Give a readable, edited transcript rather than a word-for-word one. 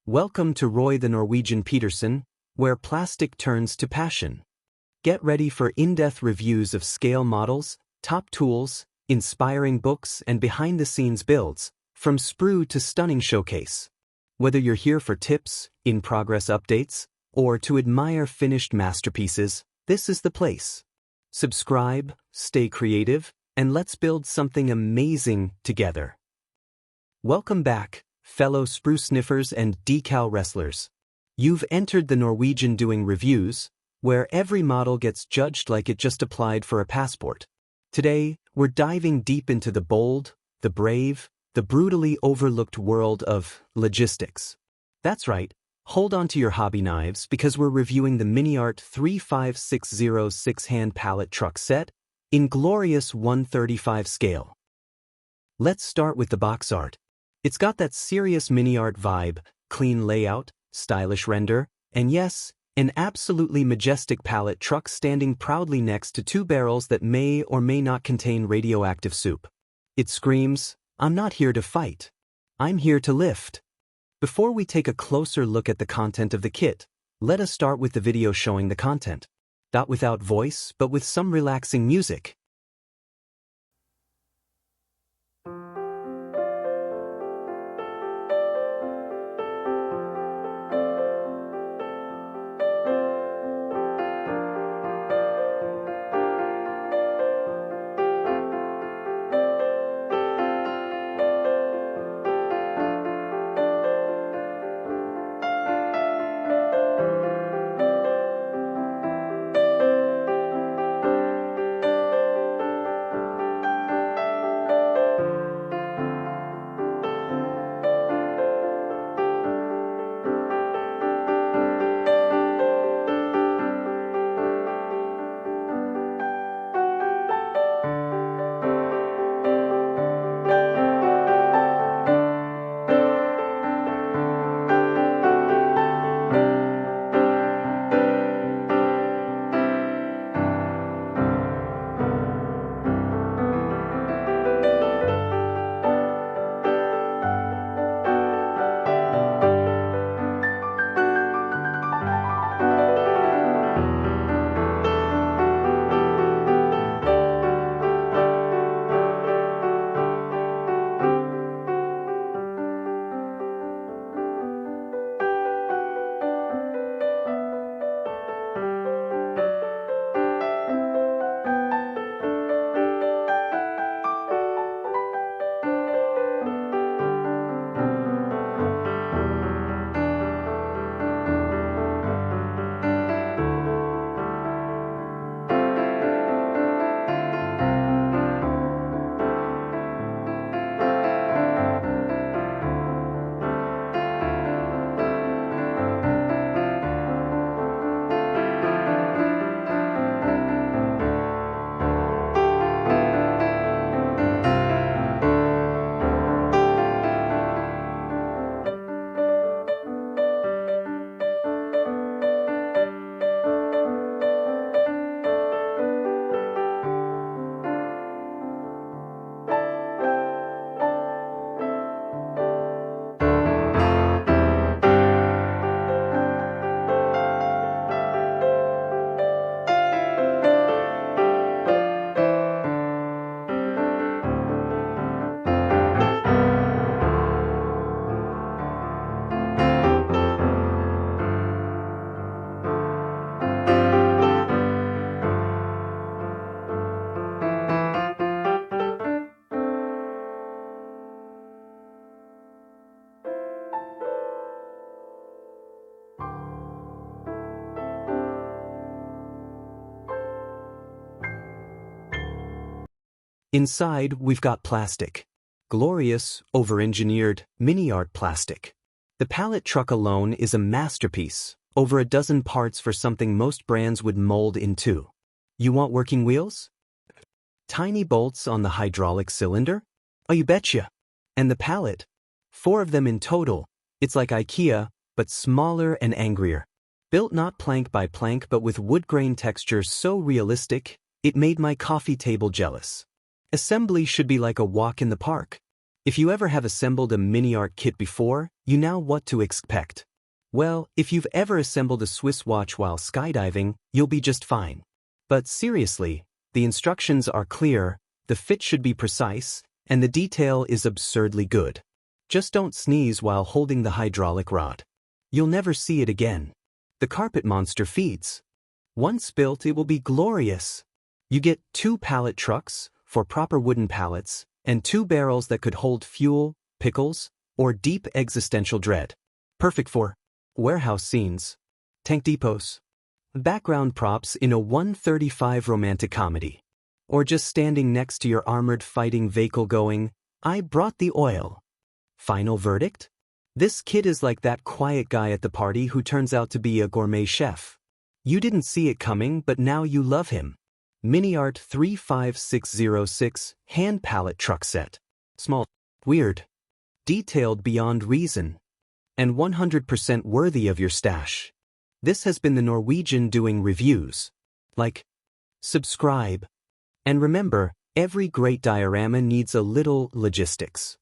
Welcome to Roy the Norwegian Peterson, where plastic turns to passion. Get ready for in-depth reviews of scale models, top tools, inspiring books, and behind-the-scenes builds, from Sprue to stunning showcase. Whether you're here for tips, in-progress updates, or to admire finished masterpieces, this is the place. Subscribe, stay creative, and let's build something amazing together. Welcome back, fellow Sprue sniffers and decal wrestlers. You've entered the Norwegian doing reviews, where every model gets judged like it just applied for a passport. Today, we're diving deep into the bold, the brave, the brutally overlooked world of logistics. That's right, hold on to your hobby knives because we're reviewing the MiniArt 35606 hand pallet truck set in glorious 1/35 scale. Let's start with the box art. It's got that serious MiniArt vibe, clean layout, stylish render, and yes, an absolutely majestic pallet truck standing proudly next to two barrels that may or may not contain radioactive soup. It screams, "I'm not here to fight. I'm here to lift." Before we take a closer look at the content of the kit, let us start with the video showing the content. Not without voice, but with some relaxing music. Inside, we've got plastic. Glorious, over-engineered, MiniArt plastic. The pallet truck alone is a masterpiece, over a dozen parts for something most brands would mold into. You want working wheels? Tiny bolts on the hydraulic cylinder? Oh, you betcha. And the pallet? 4 of them in total. It's like IKEA, but smaller and angrier. Built not plank by plank but with wood grain texture so realistic, it made my coffee table jealous. Assembly should be like a walk in the park. If you ever have assembled a MiniArt kit before, you know what to expect. Well, if you've ever assembled a Swiss watch while skydiving, you'll be just fine. But seriously, the instructions are clear, the fit should be precise, and the detail is absurdly good. Just don't sneeze while holding the hydraulic rod. You'll never see it again. The carpet monster feeds. Once built, it will be glorious. You get 2 pallet trucks for proper wooden pallets, and 2 barrels that could hold fuel, pickles, or deep existential dread. Perfect for warehouse scenes, tank depots, background props in a 1:35 romantic comedy, or just standing next to your armored fighting vehicle going, "I brought the oil." Final verdict? This kid is like that quiet guy at the party who turns out to be a gourmet chef. You didn't see it coming, but now you love him. MiniArt 35606 Hand Pallet Truck Set. Small, weird, detailed beyond reason, and 100% worthy of your stash. This has been the Norwegian doing reviews. Like, subscribe, and remember, every great diorama needs a little logistics.